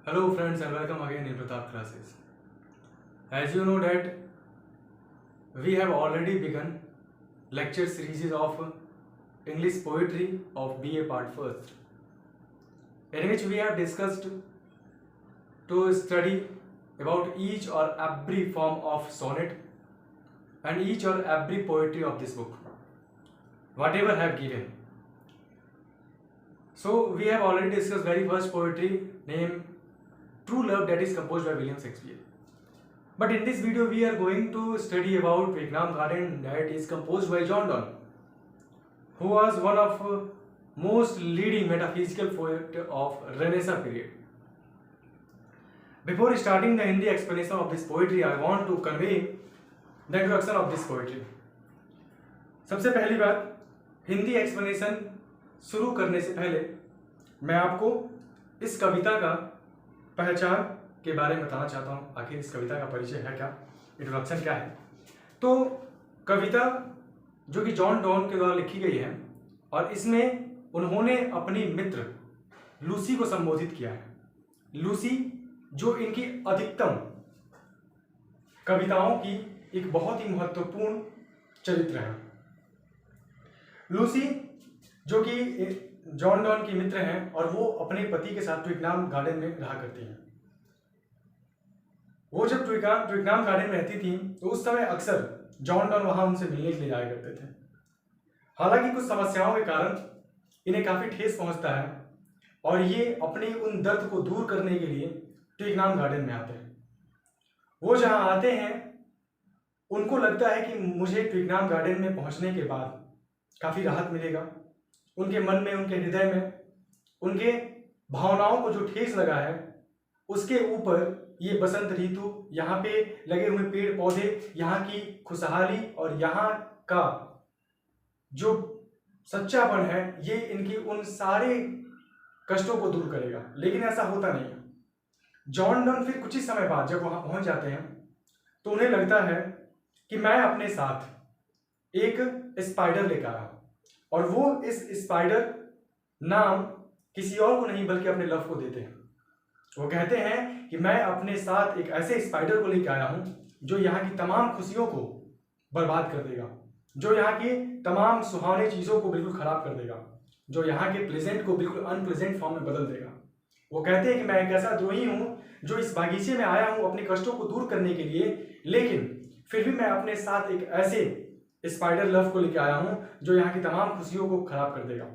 Hello friends and welcome again in Pratap classes. As you know that we have already begun lecture series of English poetry of BA part first, in which we have discussed to study about each or every form of sonnet and each or every poetry of this book, whatever have given. So we have already discussed very first poetry named True Love, that is composed by William Shakespeare. But in this video we are going to study about Twickenham Garden, that is composed by John Donne, who was one of most leading metaphysical poet of Renaissance period. Before starting the Hindi explanation of this poetry, I want to convey the introduction of this poetry. सबसे पहली बात, Hindi explanation शुरू करने से पहले मैं आपको इस कविता का पहचान के बारे में बताना चाहता हूँ। आखिर इस कविता का परिचय है क्या, इंट्रोडक्शन क्या है। तो कविता जो कि जॉन डॉन के द्वारा लिखी गई है और इसमें उन्होंने अपनी मित्र लूसी को संबोधित किया है। लूसी जो इनकी अधिकतम कविताओं की एक बहुत ही महत्वपूर्ण चरित्र है। लूसी जो कि जॉन डॉन की मित्र हैं और वो अपने पति के साथ ट्विकनाम गार्डन में रहा करती हैं। वो जब ट्विकनाम गार्डन में रहती थी तो उस समय अक्सर जॉन डॉन वहां उनसे मिलने के लिए जाया करते थे। हालांकि कुछ समस्याओं के कारण इन्हें काफी ठेस पहुंचता है और ये अपने उन दर्द को दूर करने के लिए ट्विकनाम गार्डन में आते हैं। वो जहां आते हैं उनको लगता है कि मुझे ट्विकनाम गार्डन में पहुंचने के बाद काफी राहत मिलेगा। उनके मन में, उनके हृदय में, उनके भावनाओं को जो ठेस लगा है उसके ऊपर ये बसंत ऋतु, यहाँ पे लगे हुए पेड़ पौधे, यहाँ की खुशहाली और यहाँ का जो सच्चापन है, ये इनकी उन सारे कष्टों को दूर करेगा। लेकिन ऐसा होता नहीं है। जॉन डॉन फिर कुछ ही समय बाद जब वहां पहुंच जाते हैं तो उन्हें लगता है कि मैं अपने साथ एक स्पाइडर लेकर आया और वो इस स्पाइडर नाम किसी और को नहीं बल्कि अपने लव को देते हैं। वो कहते हैं कि मैं अपने साथ एक ऐसे स्पाइडर को लेकर आया हूं जो यहाँ की तमाम खुशियों को बर्बाद कर देगा, जो यहाँ की तमाम सुहावनी चीजों को बिल्कुल खराब कर देगा, जो यहाँ के प्लेजेंट को बिल्कुल अनप्लेजेंट फॉर्म में बदल देगा। वो कहते हैं कि मैं एक ऐसा द्रोही हूं जो इस बागीचे में आया हूं अपने कष्टों को दूर करने के लिए, लेकिन फिर भी मैं अपने साथ एक ऐसे स्पाइडर लव को लेकर आया हूं जो यहाँ की तमाम खुशियों को खराब कर देगा।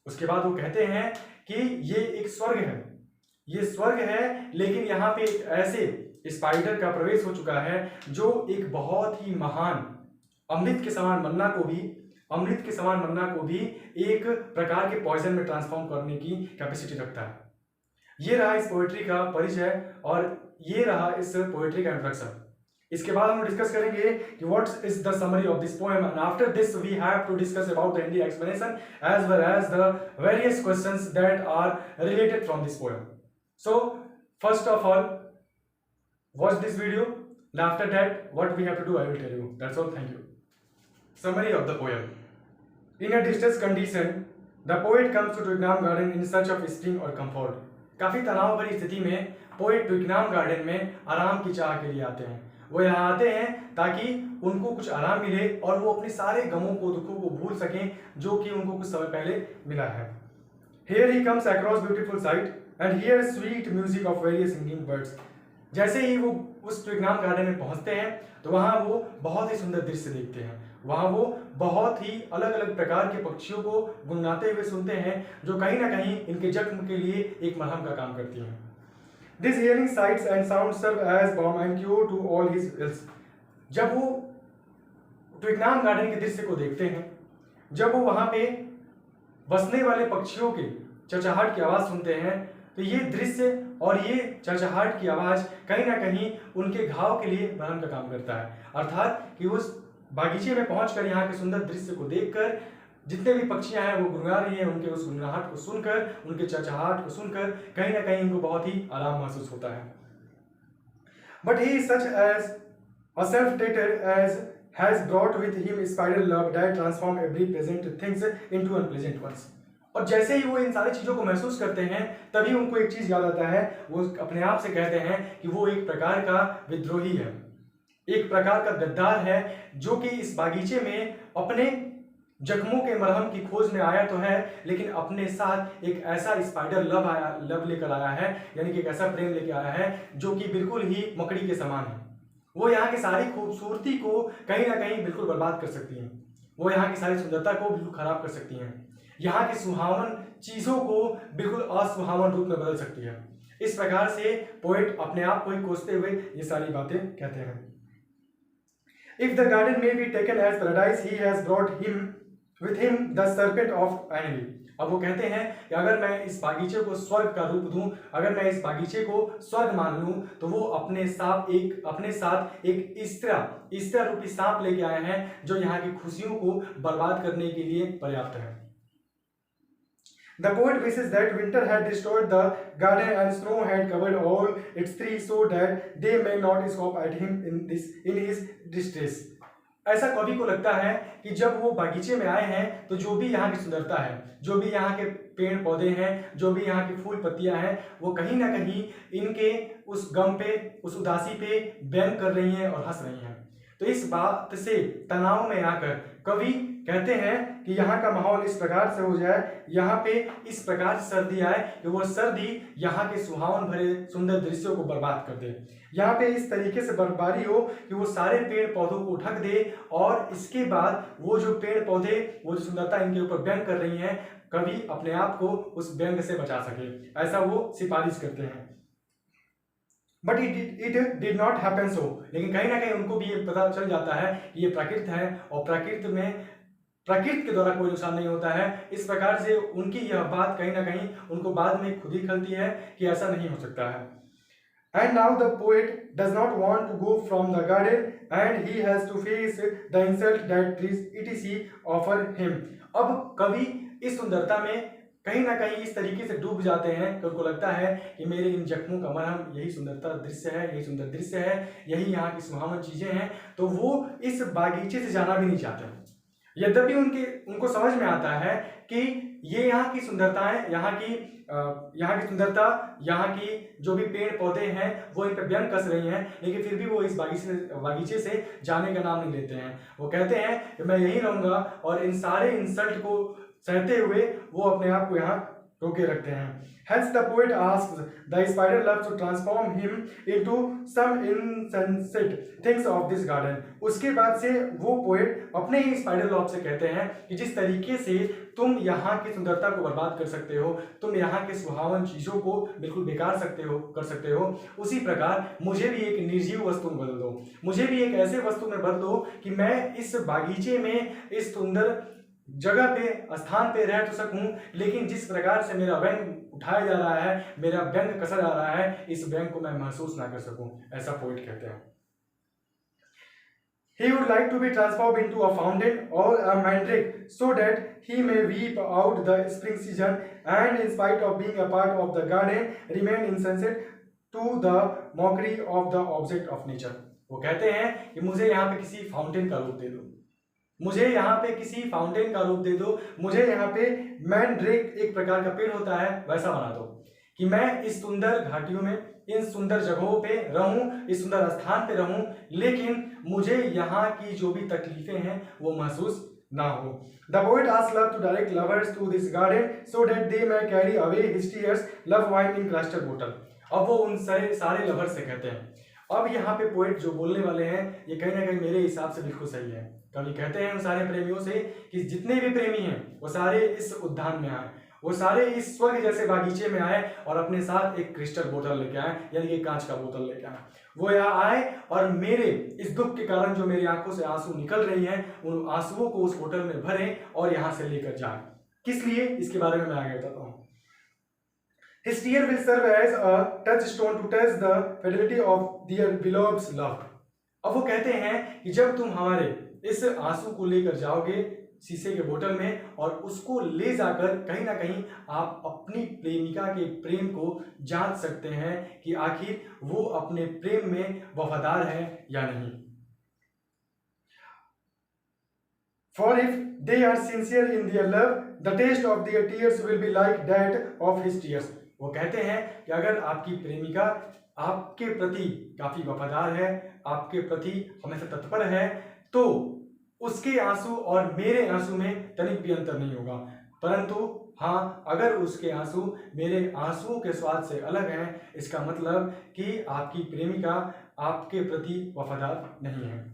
उसके बाद वो कहते हैं कि ये एक स्वर्ग है, ये स्वर्ग है, लेकिन यहाँ पे एक ऐसे स्पाइडर का प्रवेश हो चुका है जो एक बहुत ही महान अमृत के समान मन्ना को भी एक प्रकार के पॉइजन में ट्रांसफॉर्म करने की कैपेसिटी रखता है। ये रहा इस पोएट्री का परिचय और ये रहा इस पोएट्री का इंट्रोडक्शन। इसके बाद हम डिस्कस करेंगे कि what is the summary of this poem and after this we have to discuss about the Hindi explanation as well as the various questions that are related from this poem. So first of all, watch this video and after that what we have to do I will tell you. That's all. Thank you. Summary of the poem. In a distressed condition, the poet comes to Twickenham Garden in search of spring or comfort. काफी तनाव भरी स्थिति में poet ट्विकनाम garden में आराम की चाह के लिए आते हैं। वो यहाँ आते हैं ताकि उनको कुछ आराम मिले और वो अपने सारे गमों को, दुखों को भूल सकें जो कि उनको कुछ समय पहले मिला है। Here he comes across beautiful sight and hears sweet music of various singing birds. जैसे ही वो उस ट्विकनाम गार्डन में पहुंचते हैं तो वहां वो बहुत ही सुंदर दृश्य देखते हैं। वहां वो बहुत ही अलग अलग प्रकार के पक्षियों को गुनगुनाते हुए सुनते हैं जो कहीं ना कहीं इनके जख्म के लिए एक मलहम का काम करती हैं। This hearing sights and sounds serve as balm and cure to all his ills. जब वो ट्विकनाम गार्डन के दृश्य को देखते हैं, जब वो वहां पे बसने वाले पक्षियों के चहचहाट की आवाज सुनते हैं, तो ये दृश्य और ये चहचहाट की आवाज कहीं ना कहीं उनके घाव के लिए मलहम का काम करता है। अर्थात कि उस बागीचे में पहुंचकर यहाँ के सुंदर दृश्य को देखकर जितने भी पक्षियां हैं वो गुनगुना रही हैं, उनके उस गुनगुनाहट को सुनकर, उनके चहचहाट को सुनकर कहीं ना कहीं उनको बहुत ही आराम महसूस होता है। But he such as a self टेटर as has brought with him spider love that transform every pleasant things into unpleasant ones. और जैसे ही वो इन सारी चीज़ों को महसूस करते हैं तभी उनको एक चीज़ याद आता है, वो अपने आप से कहते हैं कि वो एक प्रकार का विद्रोही है, एक प्रकार का गद्दार है, जो कि इस बागीचे में अपने जख्मों के मरहम की खोज में आया तो है, लेकिन अपने साथ एक ऐसा स्पाइडर लव लेकर आया है, यानी कि एक ऐसा प्रेम लेकर आया है जो कि बिल्कुल ही मकड़ी के समान है। वो यहाँ की सारी खूबसूरती को कहीं ना कहीं बिल्कुल बर्बाद कर सकती हैं, वो यहाँ की सारी सुंदरता को बिल्कुल खराब कर सकती हैं, यहाँ की सुहावन चीज़ों को बिल्कुल असुहावन रूप में बदल सकती है। इस प्रकार से पोएट अपने आप को ही कोसते हुए ये सारी बातें कहते हैं। If the garden may be taken as paradise, he has brought with him the serpent of envy. अब वो कहते हैं कि अगर मैं इस बागीचे को स्वर्ग का रूप दूं, अगर मैं इस बागीचे को स्वर्ग मान लूं, तो वो अपने साथ एक इस्त्रा रूपी सांप लेके आए हैं, जो यहाँ की खुशियों को बर्बाद करने के लिए पर्याप्त है। The poet wishes that winter had destroyed the garden and snow had covered all its trees so that they may not scoff at him in his distress. ऐसा कवि को लगता है कि जब वो बागीचे में आए हैं तो जो भी यहाँ की सुंदरता है, जो भी यहाँ के पेड़ पौधे हैं, जो भी यहाँ की फूल पत्तियां हैं, वो कहीं ना कहीं इनके उस गम पे, उस उदासी पे व्यंग कर रही हैं और हंस रही हैं। तो इस बात से तनाव में आकर कवि कहते हैं कि यहाँ का माहौल इस प्रकार से हो जाए, यहाँ पे इस प्रकार से सर्दी आए कि वो सर्दी यहाँ के सुहावन भरे सुंदर दृश्यों को बर्बाद कर दे, यहाँ पे इस तरीके से बर्फबारी हो कि वो सारे पेड़ पौधों को ढक दे, और इसके बाद वो जो पेड़ पौधे, वो जो सुंदरता इनके ऊपर व्यंग कर रही हैं, कवि अपने आप को उस व्यंग से बचा सके, ऐसा वो सिफारिश करते हैं। But it did not happen so, लेकिन कहीं ना कहीं उनको भी ये पता चल जाता है कि ये प्राकृत है और प्रकृति के द्वारा कोई नुकसान नहीं होता है। इस प्रकार से उनकी यह बात कहीं ना कहीं उनको बाद में खुद ही खलती है कि ऐसा नहीं हो सकता है। And now the poet does not want to go from the garden and he has to face the insult that etc offer him. अब कवि इस सुंदरता में कहीं ना कहीं इस तरीके से डूब जाते हैं कि उनको लगता है कि मेरे इन जख्मों का मरहम यही सुंदरता दृश्य है, यही सुंदर दृश्य है, यही यहाँ की सुहावन चीजें हैं, तो वो इस बागीचे से जाना भी नहीं चाहते। यद्यपि उनको समझ में आता है कि ये यहाँ की सुंदरताएं, यहाँ की सुंदरता, यहाँ की जो भी पेड़ पौधे हैं वो इन पर व्यंग कस रही हैं, लेकिन फिर भी वो इस बागीचे से जाने का नाम नहीं लेते हैं। वो कहते हैं कि मैं यहीं रहूंगा, और इन सारे इंसल्ट को सहते हुए वो अपने आप को यहाँ रोके रखते हैं। Hence the poet asks the spider love to transform him into some insensate things of this garden. उसके बाद से वो पोएट अपने ही स्पाइडर लव से कहते हैं कि जिस तरीके से तुम यहाँ की सुंदरता को बर्बाद कर सकते हो, तुम यहाँ के सुहावन चीजों को बिल्कुल बेकार कर सकते हो, उसी प्रकार मुझे भी एक निर्जीव वस्तु में बदल दो, मुझे भी एक ऐसे वस्तु में बदल दो कि मैं इस बागीचे में, इस सुंदर जगह पे, स्थान पे रह तो सकूं, लेकिन जिस प्रकार से मेरा व्यंग उठाया जा रहा है, मेरा व्यंग कसा जा रहा है, इस व्यंग को मैं महसूस ना कर सकूं, ऐसा पोएट कहते हैं। He would like to be transformed into a fountain or a mandrake so that he may weep out the spring season and in spite of being a part of the garden remain insensate to the mockery of the object of nature. वो कहते हैं कि मुझे यहाँ पे किसी fountain का रूप दे दो, मुझे यहाँ पे किसी फाउंटेन का रूप दे दो, मुझे यहाँ पे मैनड्रेक एक प्रकार का पेड़ होता है वैसा बना दो, कि मैं इस सुंदर घाटियों में, इन सुंदर जगहों पे रहूं, इस सुंदर स्थान पे रहूं, लेकिन मुझे यहाँ की जो भी तकलीफें हैं वो महसूस ना हो। The poet asks love to direct lovers to this garden so that they may carry away his tears, love wine in crystal bottle. अब वो उन सारे लवर्स से कहते हैं। अब यहाँ पे पोएट जो बोलने वाले हैं ये कहीं ना कहीं मेरे हिसाब से बिल्कुल सही है। कवि कहते हैं उन सारे प्रेमियों से कि जितने भी प्रेमी हैं वो सारे इस उद्यान में आए, वो सारे इस स्वर्ग जैसे बागीचे में आए और अपने साथ एक क्रिस्टल बोतल लेके आए, यानी कि कांच का बोतल लेके आए। वो यहाँ आए और मेरे इस दुख के कारण जो मेरी आंखों से आंसू निकल रही हैं, उन आंसुओं को उस बोतल में भरें और यहाँ से लेकर जाए। किस लिए, इसके बारे में मैं आगे बताता हूँ। His tear will serve as a touchstone to test the fidelity of their beloved's love. अब वो कहते हैं कि जब तुम हमारे इस आंसू को लेकर जाओगे शीशे के बोतल में और उसको ले जाकर कहीं ना कहीं आप अपनी प्रेमिका के प्रेम को जांच सकते हैं कि आखिर वो अपने प्रेम में वफादार है या नहीं। For if they are sincere in their love, the taste of their tears will be like that of his tears. वो कहते हैं कि अगर आपकी प्रेमिका आपके प्रति काफी वफादार है, आपके प्रति हमेशा तत्पर है, तो उसके आंसू और मेरे आंसू में तनिक भी अंतर नहीं होगा। परंतु हाँ, अगर उसके आंसू मेरे आंसुओं के स्वाद से अलग हैं, इसका मतलब कि आपकी प्रेमिका आपके प्रति वफादार नहीं है।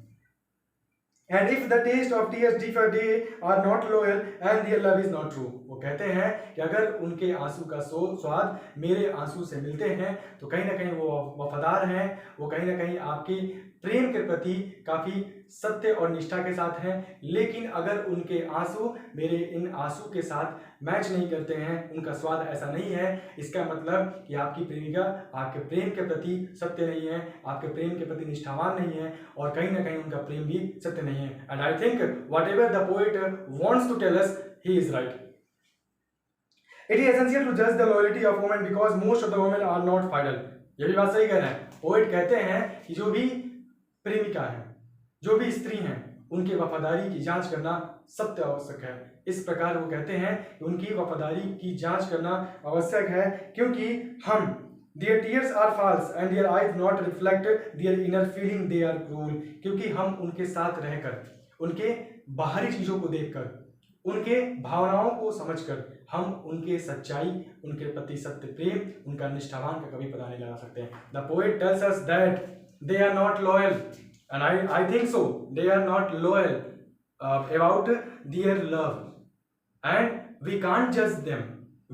And if the taste of tears differ, they are not loyal and their love is not true. वो कहते हैं कि अगर उनके आंसू का स्वाद मेरे आंसू से मिलते हैं तो कहीं ना कहीं वो वफादार हैं, वो कहीं ना कहीं आपकी प्रेम के प्रति काफी सत्य और निष्ठा के साथ हैं। लेकिन अगर उनके आंसू मेरे इन आंसू के साथ मैच नहीं करते हैं, उनका स्वाद ऐसा नहीं है, इसका मतलब कि आपकी प्रेमिका आपके प्रेम के प्रति सत्य नहीं है, आपके प्रेम के प्रति निष्ठावान नहीं है और कहीं ना कहीं उनका प्रेम भी सत्य नहीं है। And I think whatever the poet wants to tell us, he is right. It is essential to जज the loyalty of women because most of the women are not faithful. ये भी बात सही कह रहे हैं। पोएट कहते हैं कि जो भी प्रेमिका है, जो भी स्त्री हैं, उनकी वफादारी की जांच करना सत्य आवश्यक है। इस प्रकार वो कहते हैं कि उनकी वफादारी की जांच करना आवश्यक है, क्योंकि हम their tears are false and their eyes not reflect their inner feeling, they are cruel। क्योंकि हम उनके साथ रहकर, उनके बाहरी चीजों को देखकर, उनके भावनाओं को समझकर हम उनके सच्चाई, उनके प्रति सत्य प्रेम, उनका निष्ठावान का कभी पता नहीं लगा सकते। The poet tells us that they are not loyal, and I think so, they are not loyal about their love, and we can't judge them,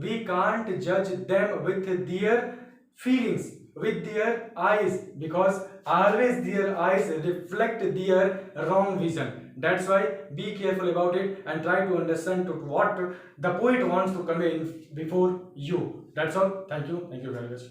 we can't judge them with their feelings, with their eyes, because always their eyes reflect their wrong vision. That's why be careful about it and try to understand what the poet wants to convey before you. That's all. Thank you very much.